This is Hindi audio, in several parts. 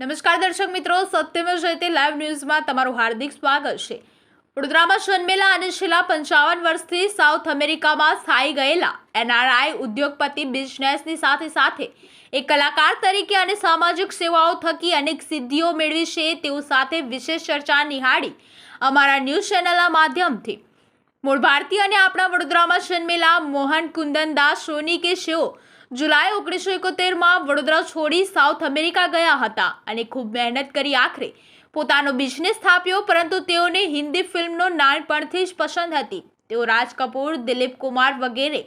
નમસ્કાર દર્શક મિત્રો, સત્યમેવ જયતે લાઈવ ન્યૂઝમાં તમારું હાર્દિક સ્વાગત છે। વડોદરામાં જન્મેલા અને છેલ્લા 55 વર્ષથી સાઉથ અમેરિકામાં સ્થાયી ગયેલા એનઆરઆઈ ઉદ્યોગપતિ બિઝનેસની સાથે સાથે એક કલાકાર તરીકે અને સામાજિક સેવાઓ થકી અનેક સિદ્ધિઓ મેળવી છે તેઓ સાથે વિશેષ ચર્ચા નિહાળી અમારા ન્યૂઝ ચેનલના માધ્યમથી। મૂળ ભારતીય અને આપણા વડોદરામાં જન્મેલા મોહન કુંદનદાસ સોની કે જેઓ जुलाई 1971 में वडोदरा छोड़ी साउथ अमेरिका गया हता अने खूब मेहनत करी आखरे पोतानो बिजनेस स्थाप्यो, परंतु तेओने हिंदी फिल्मनो नानपणथी ज पसंद हती। तेओ राज कपूर, दिलीप कुमार वगैरे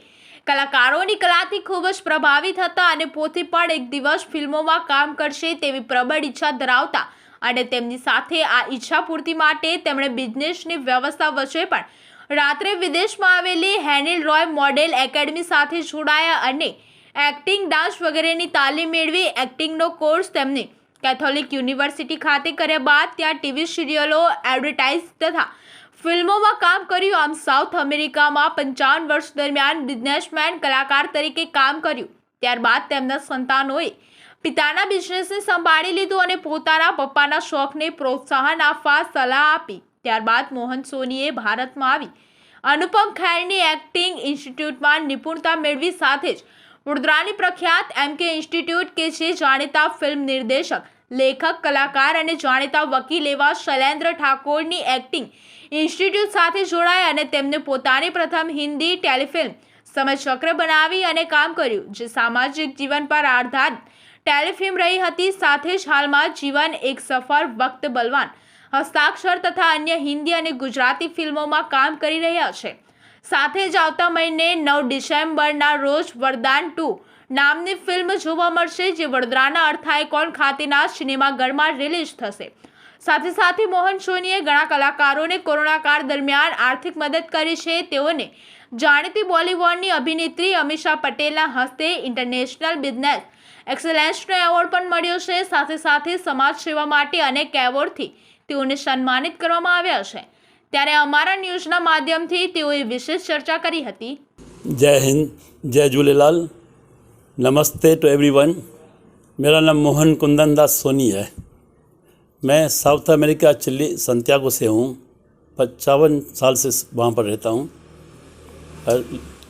कलाकारोनी कलाथी खूब ज प्रभावित हता अने पोते पण एक दिवस फिल्मोमां काम करशे तेवी प्रबळ इच्छा धरावता अने तेमनी साथे आ इच्छा पूर्ति माटे तेमणे बिजनेसनी व्यवस्था वच्चे पण रात्रे विदेशमां आवेली हेनिल रॉय मॉडेल एकेडमी साथे जोडाया अने एक्टिंग, डांस वगैरह तालीम मेळवी। एक्टिंगनो कोर्स तेमने कैथोलिक यूनिवर्सिटी खाते कर्या बाद त्यां टीवी सीरियलो, एडवर्टाइज तथा फिल्मों में काम कर्युं। आम साउथ अमेरिका में 55 वर्ष दरमियान बिजनेसमेन कलाकार तरीके काम कर्युं। त्यारबाद तेमना संतानोए पिताना बिजनेसने संभाળી લીધું અને પોતાના પપ્પાના શોખને પ્રોત્સાહન આપવા સલાહ આપી। ત્યારબાદ મોહન સોનીએ ભારતમાં આવી अनुपम खेरनी एक्टिंग इंस्टीट्यूट में निपुणता मेळवी, साथे ज वडोदरानी प्रख्यात एमके इंस्टीट्यूट के जे जाणीता फिल्म निर्देशक, लेखक, कलाकार और जाणीता वकील एवा शैलेन्द्र ठाकोरनी एक्टिंग इंस्टीट्यूट साथे जोड़ाया अने तेमने पोतानी प्रथम हिंदी टेलिफिल्म समय चक्र बनावी अने काम कर्युं, जे सामाजिक जीवन पर आधारित टेलिफिल्म रही हती। साथे ज हालमां जीवन एक सफर, वक्त बलवान, हस्ताक्षर तथा अन्य हिंदी और गुजराती फिल्मों में काम करी रह्या छे। साथे ज आवता महीने 9 डिसेम्बरना रोज वरदान 2 नामनी फिल्म जोवा मळशे, जे वडोदराना अर्थाइकोन खातेना सिनेमाघरमां रिलीज थशे। साथे साथे मोहन सोनीए घणा कलाकारोने कोरोना काळ दरमियान आर्थिक मदद करी छे। तेओने जाणीती बॉलीवुडनी अभिनेत्री अमीषा पटेलना हस्ते इंटरनेशनल बिजनेस एक्सलेन्सनो एवोर्ड पण मळ्यो छे। साथे साथे समाज सेवा माटे अनेक एवोर्डथी तेओने सन्मानित करवामां आव्या छे। त्यारे अमारा न्यूज़ना माध्यमथी तेओए विशेष चर्चा करी हती। जय हिंद, जय झूलेलाल, नमस्ते टू एवरीवन। मेरा नाम मोहन कुंदनदास सोनी है। मैं साउथ अमेरिका चिली संतियागो से हूँ। 55 साल से वहाँ पर रहता हूँ,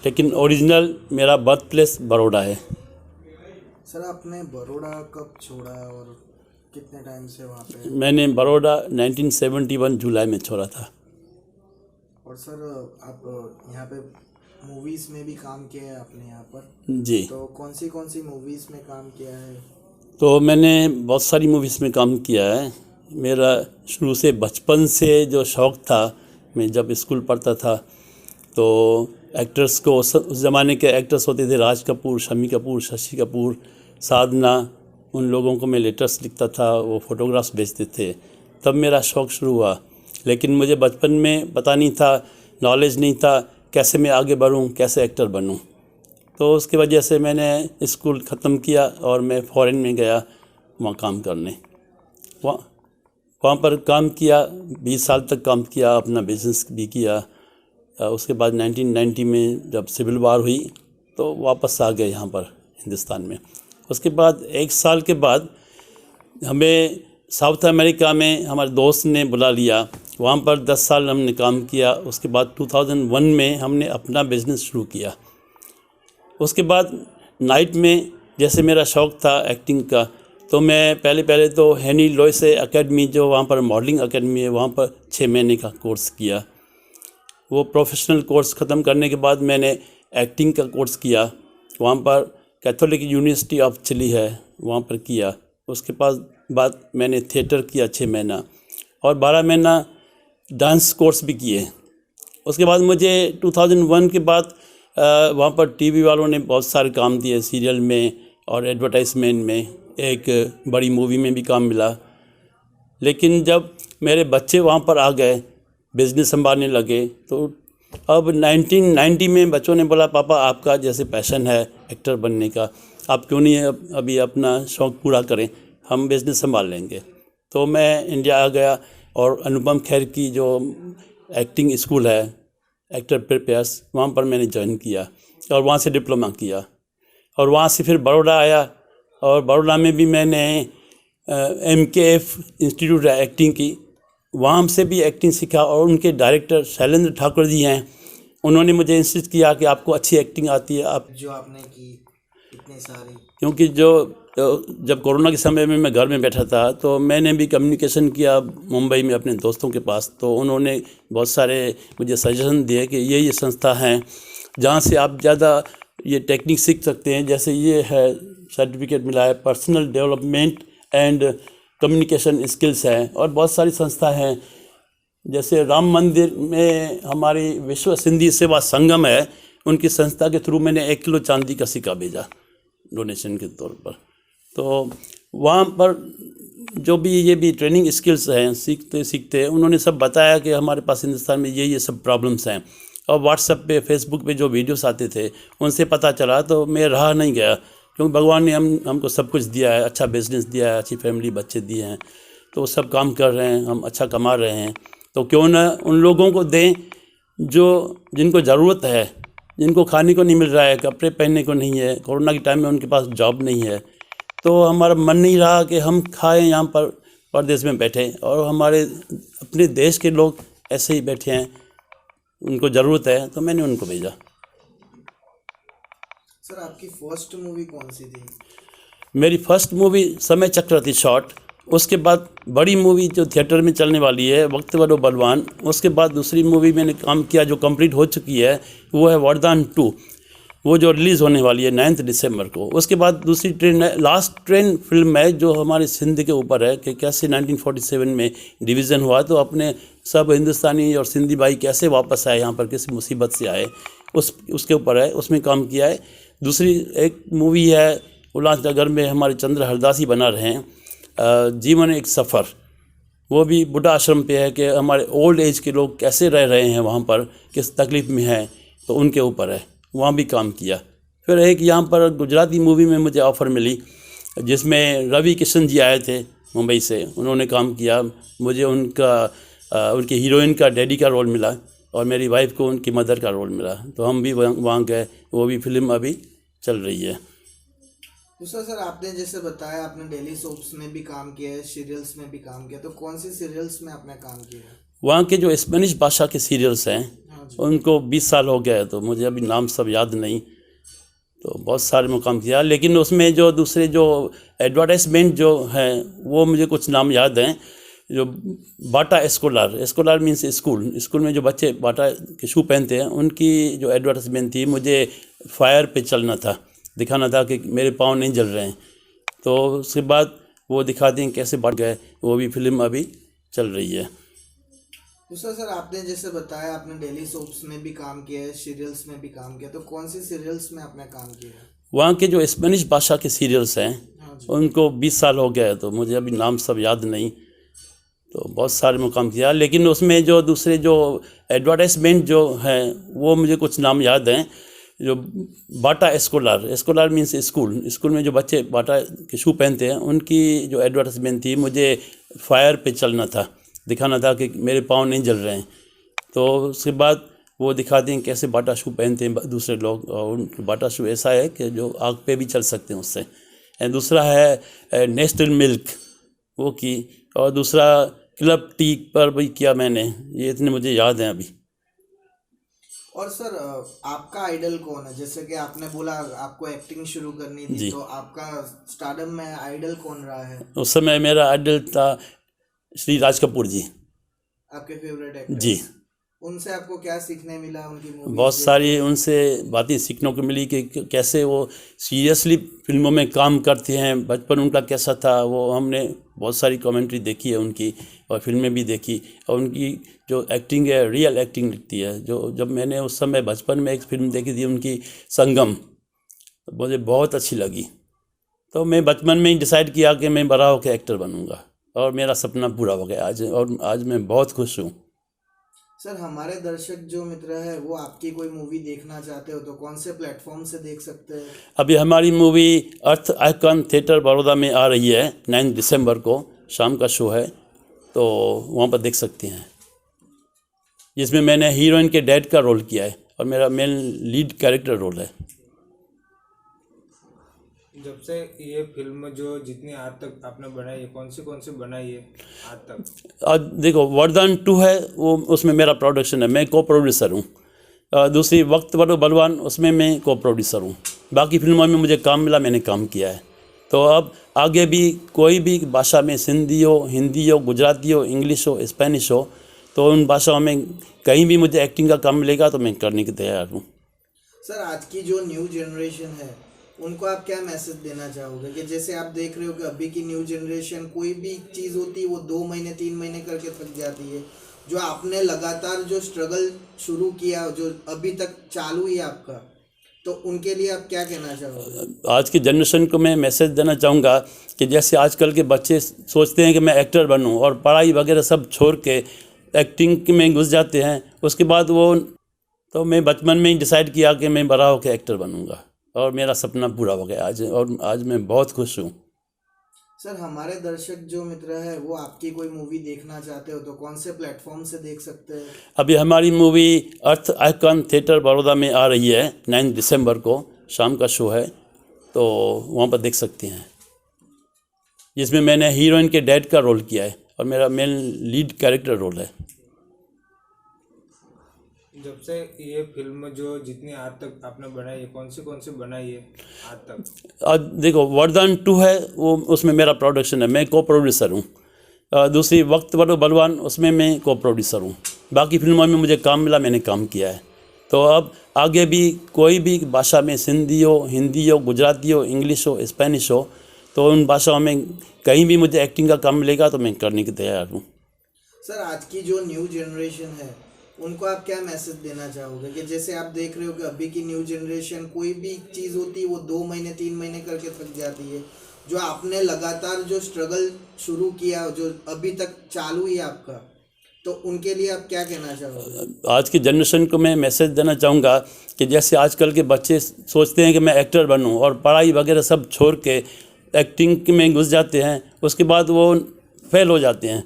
लेकिन ओरिजिनल मेरा बर्थ प्लेस बड़ौदा है। सर, आपने बड़ौदा कब छोड़ा और कितने टाइम से वहाँ पे? मैंने बड़ौदा 1971 जुलाई में छोड़ा था। और सर, आप यहाँ पे मूवीज़ में भी काम किया है आपने यहाँ पर? जी। तो कौन सी मूवीज़ में काम किया है? तो मैंने बहुत सारी मूवीज़ में काम किया है। मेरा शुरू से बचपन से जो शौक़ था, मैं जब स्कूल पढ़ता था तो एक्टर्स को, उस ज़माने के एक्टर्स होते थे राज कपूर, शम्मी कपूर, शशि कपूर, साधना, उन लोगों को मैं लेटर्स लिखता था, वो फ़ोटोग्राफ्स भेजते थे। तब मेरा शौक़ शुरू हुआ, लेकिन मुझे बचपन में पता नहीं था, नॉलेज नहीं था कैसे मैं आगे बढ़ूं, कैसे एक्टर बनूं। तो उसकी वजह से मैंने स्कूल ख़त्म किया और मैं फ़ॉरेन में गया वहाँ काम करने। वहाँ पर काम किया, 20 साल तक काम किया, अपना बिज़नेस भी किया। उसके बाद 1990 में जब सिविल वार हुई तो वापस आ गए यहाँ पर हिंदुस्तान में। उसके बाद 1 साल के बाद हमें साउथ अमेरिका में हमारे दोस्त ने बुला लिया। वहाँ पर 10 साल हमने काम किया। उसके बाद 2001 में हमने अपना बिज़नेस शुरू किया। उसके बाद नाइट में, जैसे मेरा शौक़ था एक्टिंग का, तो मैं पहले तो हेनी लॉयसे एकेडमी, जो वहाँ पर मॉडलिंग एकेडमी है, वहाँ पर 6 महीने का कोर्स किया। वो प्रोफेशनल कोर्स ख़त्म करने के बाद मैंने एक्टिंग का कोर्स किया। वहाँ पर कैथोलिक यूनिवर्सिटी ऑफ चिली है, वहाँ पर किया। उसके बाद मैंने थिएटर किया 6 महीना और 12 महीना डांस कोर्स भी किए। उसके बाद मुझे 2001 के बाद वहाँ पर टीवी वालों ने बहुत सारे काम दिए, सीरियल में और एडवर्टाइजमेंट में। एक बड़ी मूवी में भी काम मिला। लेकिन जब मेरे बच्चे वहाँ पर आ गए, बिज़नेस संभालने लगे, तो अब 1990 में बच्चों ने बोला, पापा आपका जैसे पैशन है एक्टर बनने का, आप क्यों नहीं अभी अपना शौक़ पूरा करें, हम बिज़नेस संभाल लेंगे। तो मैं इंडिया आ गया और अनुपम खेर की जो एक्टिंग स्कूल है, एक्टर प्रिपेयर्स, वहाँ पर मैंने ज्वाइन किया और वहाँ से डिप्लोमा किया। और वहाँ से फिर बड़ौदा आया और बड़ौदा में भी मैंने MKF इंस्टीट्यूट है एक्टिंग की, वहाँ से भी एक्टिंग सीखा। और उनके डायरेक्टर शैलेंद्र ठाकुर जी हैं, उन्होंने मुझे इंसिस्ट किया कि आपको अच्छी एक्टिंग आती है आप। जो आपने की इतनी सारी, क्योंकि जब कोरोना के समय में मैं घर में बैठा था तो मैंने भी कम्युनिकेशन किया मुंबई में अपने दोस्तों के पास, तो उन्होंने बहुत सारे मुझे सजेशन दिए कि ये संस्था हैं जहाँ से आप ज़्यादा ये टेक्निक सीख सकते हैं। जैसे ये है सर्टिफिकेट मिला है, personal development and communication skills है। और बहुत सारी संस्था हैं, जैसे राम मंदिर में हमारी विश्व सिंधी सेवा संगम है, उनकी संस्था के थ्रू मैंने 1 किलो चांदी का सिक्का भेजा डोनेशन के तौर पर। तो वहाँ पर जो भी ये भी ट्रेनिंग स्किल्स हैं, सीखते सीखते उन्होंने सब बताया कि हमारे पास हिंदुस्तान में ये सब प्रॉब्लम्स हैं। और व्हाट्सएप पे, फेसबुक पे जो वीडियोस आते थे उनसे पता चला, तो मैं रहा नहीं गया, क्योंकि भगवान ने हमको सब कुछ दिया है, अच्छा बिजनेस दिया है, अच्छी फैमिली, बच्चे दिए हैं, तो वो सब काम कर रहे हैं, हम अच्छा कमा रहे हैं, तो क्यों ना उन लोगों को दें जिनको ज़रूरत है, जिनको खाने को नहीं मिल रहा है, कपड़े पहनने को नहीं है, कोरोना के टाइम में उनके पास जॉब नहीं है। तो हमारा मन नहीं रहा कि हम खाएं यहाँ पर परदेश में बैठे, और हमारे अपने देश के लोग ऐसे ही बैठे हैं, उनको ज़रूरत है, तो मैंने उनको भेजा। सर आपकी फर्स्ट मूवी कौन सी थी? मेरी फर्स्ट मूवी समय चक्र थी, शॉर्ट। उसके बाद बड़ी मूवी जो थिएटर में चलने वाली है, वक्त बड़ो बलवान। उसके बाद दूसरी मूवी मैंने काम किया जो कंप्लीट हो चुकी है, वो है वरदान 2, वो जो रिलीज़ होने वाली है 9 दिसंबर को। उसके बाद दूसरी ट्रेन है, लास्ट ट्रेन फिल्म है, जो हमारे सिंध के ऊपर है कि कैसे 1947 में डिवीज़न हुआ, तो अपने सब हिंदुस्तानी और सिंधी भाई कैसे वापस आए यहाँ पर, किसी मुसीबत से आए, उसके ऊपर है, उसमें काम किया है। दूसरी एक मूवी है उल्लासनगर में, हमारे चंद्र हरदासी बना रहे हैं, जीवन एक सफ़र। वो भी बुढ़ा आश्रम पे है कि हमारे ओल्ड एज के लोग कैसे रह रहे हैं वहाँ पर, किस तकलीफ़ में हैं, तो उनके ऊपर है, वहाँ भी काम किया। फिर एक यहाँ पर गुजराती मूवी में मुझे ऑफ़र मिली, जिसमें रवि किशन जी आए थे मुंबई से, उन्होंने काम किया। मुझे उनकी हीरोइन का डैडी का रोल मिला, और मेरी वाइफ को उनकी मदर का रोल मिला, तो हम भी वहाँ गए। वो भी फिल्म अभी चल रही है। दूसरा सर, आपने जैसे बताया आपने डेली सोप्स में भी काम किया है, सीरियल्स में भी काम किया, तो कौन सी सीरियल्स में आपने काम किया है? वहाँ के जो स्पेनिश भाषा के सीरियल्स हैं, हाँ जी। उनको 20 साल हो गए, तो मुझे अभी नाम सब याद नहीं, तो बहुत सारे में काम किया। लेकिन उसमें जो दूसरे जो एडवर्टाइजमेंट जो हैं, वो मुझे कुछ नाम याद हैं। जो बाटा एस्कोलार मीन्स स्कूल में जो बच्चे बाटा के शू पहनते हैं, उनकी जो एडवर्टाइजमेंट थी, मुझे फायर पे चलना था, दिखाना था कि मेरे पाँव नहीं जल रहे हैं। तो उसके बाद वो दिखाते हैं कैसे बढ़ गए, वो भी फिल्म अभी चल रही है। दूसरा सर, आपने जैसे बताया आपने डेली सोप्स में भी काम किया है, सीरियल्स में भी काम किया, तो कौन सी सीरियल्स में आपने काम किया है? वहाँ के जो स्पेनिश भाषा के सीरियल्स हैं, हाँ जी। उनको 20 साल हो गए, तो मुझे अभी नाम सब याद नहीं, तो बहुत सारे में काम किया। लेकिन उसमें जो दूसरे जो एडवर्टाइजमेंट जो हैं, वो मुझे कुछ नाम याद हैं। जो बाटा एस्कोलार मीन्स स्कूल में जो बच्चे बाटा के शू पहनते हैं, उनकी जो एडवर्टाइजमेंट थी, मुझे फायर पे चलना था, दिखाना था कि मेरे पाँव नहीं जल रहे हैं। तो उसके बाद वो दिखाते हैं कैसे बाटा शू पहनते हैं दूसरे लोग, और उनका बाटा शू ऐसा है कि जो आग पे भी चल सकते हैं उससे। एंड दूसरा है नेस्टल मिल्क, वो की, और दूसरा क्लब टी पर भी किया मैंने। ये इतने मुझे याद हैं अभी। और सर आपका आइडल कौन है? जैसे कि आपने बोला आपको एक्टिंग शुरू करनी थी, तो आपका स्टारडम में आइडल कौन रहा है? उस समय मेरा आइडल था श्री राज कपूर जी, आपके फेवरेट एक्टर जी। उनसे आपको क्या सीखने मिला? उनकी मूवीज बहुत सारी उनसे बातें सीखने को मिली कि कैसे वो सीरियसली फिल्मों में काम करते हैं, बचपन उनका कैसा था, वो हमने बहुत सारी कमेंट्री देखी है उनकी, और फिल्में भी देखी। और उनकी जो एक्टिंग है, रियल एक्टिंग लगती है। जो जब मैंने उस समय बचपन में एक फिल्म देखी थी उनकी, संगम, मुझे बहुत अच्छी लगी। तो मैं बचपन में ही डिसाइड किया कि मैं बड़ा होकर एक्टर बनूंगा, और मेरा सपना पूरा हो गया आज, और आज मैं बहुत खुश हूँ। सर हमारे दर्शक जो मित्र है, वो आपकी कोई मूवी देखना चाहते हो तो कौन से प्लेटफॉर्म से देख सकते हैं? अभी हमारी मूवी अर्थ आइकॉन थिएटर बड़ौदा में आ रही है 9 दिसंबर को, शाम का शो है, तो वहाँ पर देख सकते हैं। जिसमें मैंने हीरोइन के डैड का रोल किया है, और मेरा मेन लीड कैरेक्टर रोल है। जब से ये फिल्म जो जितनी आज तक आपने बनाई है, कौन सी बनाई है आज तक? आज देखो वरदान 2 है, वो उसमें मेरा प्रोडक्शन है, मैं को प्रोड्यूसर हूँ। दूसरी वक्त बड़ो बलवान, उसमें मैं को प्रोड्यूसर हूँ। बाकी फिल्मों में मुझे काम मिला, मैंने काम किया है। तो अब आगे भी कोई भी भाषा में, सिंधी हो, हिंदी हो, गुजराती हो, इंग्लिश हो, स्पेनिश हो, तो उन भाषाओं में कहीं भी मुझे एक्टिंग का काम मिलेगा तो मैं करने के तैयार हूँ। सर आज की जो न्यू जनरेशन है उनको आप क्या मैसेज देना चाहोगे कि जैसे आप देख रहे हो कि अभी की न्यू जनरेशन कोई भी चीज़ होती है वो 2 महीने 3 महीने करके थक जाती है, जो आपने लगातार जो स्ट्रगल शुरू किया, जो अभी तक चालू है आपका, तो उनके लिए आप क्या कहना चाहोगे? आज की जनरेशन को मैं मैसेज देना चाहूँगा कि जैसे आजकल के बच्चे सोचते हैं कि मैं एक्टर बनूं और पढ़ाई वगैरह सब छोड़ के एक्टिंग में घुस जाते हैं, उसके बाद वो, तो मैं बचपन में ही डिसाइड किया कि मैं बड़ा होकर एक्टर बनूंगा और मेरा सपना पूरा हो गया आज, और आज मैं बहुत खुश हूँ। सर हमारे दर्शक जो मित्र है वो आपकी कोई मूवी देखना चाहते हो तो कौन से प्लेटफॉर्म से देख सकते हैं? अभी हमारी मूवी अर्थ आइकॉन थिएटर बड़ौदा में आ रही है, 9 दिसंबर को शाम का शो है, तो वहाँ पर देख सकते हैं, जिसमें मैंने हीरोइन के डैड का रोल किया है और मेरा मेन लीड कैरेक्टर रोल है। जब से ये फिल्म जो जितनी आज तक आपने बनाई है, कौन सी बनाई है आज तक? आज देखो वरदान 2 है, वो उसमें मेरा प्रोडक्शन है, मैं को प्रोड्यूसर हूँ। दूसरी वक्त बड़ो बलवान, उसमें मैं को प्रोड्यूसर हूँ। बाकी फिल्मों में मुझे काम मिला, मैंने काम किया है। तो अब आगे भी कोई भी भाषा में, सिंधी हो, हिंदी हो, गुजराती हो, इंग्लिश हो, स्पेनिश हो, तो उन भाषाओं में कहीं भी मुझे एक्टिंग का काम मिलेगा तो मैं करने के तैयार हूँ। सर आज की जो न्यू जनरेशन है उनको आप क्या मैसेज देना चाहोगे कि जैसे आप देख रहे हो कि अभी की न्यू जनरेशन कोई भी चीज़ होती है वो 2 महीने 3 महीने करके थक जाती है, जो आपने लगातार जो स्ट्रगल शुरू किया, जो अभी तक चालू है आपका, तो उनके लिए आप क्या कहना चाहोगे? आज की जनरेशन को मैं मैसेज देना चाहूँगा कि जैसे आजकल के बच्चे सोचते हैं कि मैं एक्टर बनूं और पढ़ाई वगैरह सब छोड़ के एक्टिंग में घुस जाते हैं, उसके बाद वो फेल हो जाते हैं।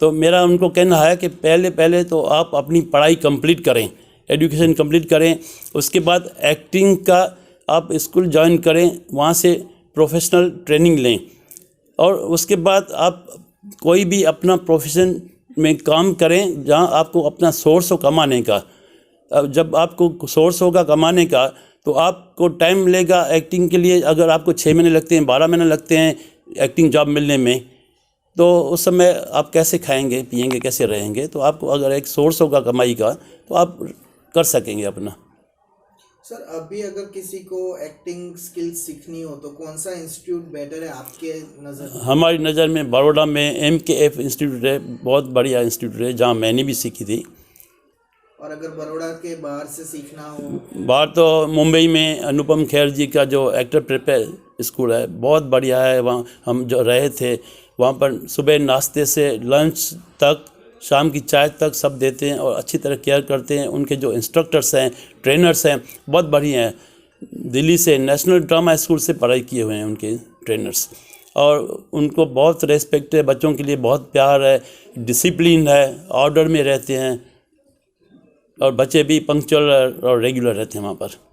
तो मेरा उनको कहना है कि पहले तो आप अपनी पढ़ाई कंप्लीट करें, एजुकेशन कंप्लीट करें, उसके बाद एक्टिंग का आप स्कूल ज्वाइन करें, वहाँ से प्रोफेशनल ट्रेनिंग लें, और उसके बाद आप कोई भी अपना प्रोफेशन में काम करें जहाँ आपको अपना सोर्स हो कमाने का। अब जब आपको सोर्स होगा कमाने का तो आपको टाइम लेगा एक्टिंग के लिए। अगर आपको 6 महीने लगते हैं, 12 महीने लगते हैं एक्टिंग जॉब मिलने में, तो उस समय आप कैसे खाएंगे पिएंगे, कैसे रहेंगे? तो आपको अगर एक सोर्स होगा कमाई का तो आप कर सकेंगे अपना। सर अभी अगर किसी को एक्टिंग स्किल्स सीखनी हो तो कौन सा इंस्टीट्यूट बेटर है आपके नज़र में? हमारी नज़र में बड़ौदा में MKF इंस्टीट्यूट है, बहुत बढ़िया इंस्टीट्यूट है, जहाँ मैंने भी सीखी थी। और अगर बड़ौदा के बाहर से सीखना हो? बाहर तो मुंबई में अनुपम खेर जी का जो एक्टर प्रिपेयर स्कूल है, बहुत बढ़िया है। वहाँ हम जो रहे थे, वहाँ पर सुबह नाश्ते से लंच तक, शाम की चाय तक सब देते हैं और अच्छी तरह केयर करते हैं। उनके जो इंस्ट्रक्टर्स हैं, ट्रेनर्स हैं, बहुत बढ़िया हैं। दिल्ली से नेशनल ड्रामा स्कूल से पढ़ाई किए हुए हैं उनके ट्रेनर्स, और उनको बहुत रेस्पेक्ट है, बच्चों के लिए बहुत प्यार है, डिसिप्लिन है, ऑर्डर में रहते हैं, और बच्चे भी पंक्चुअल और रेगुलर रहते हैं वहाँ पर।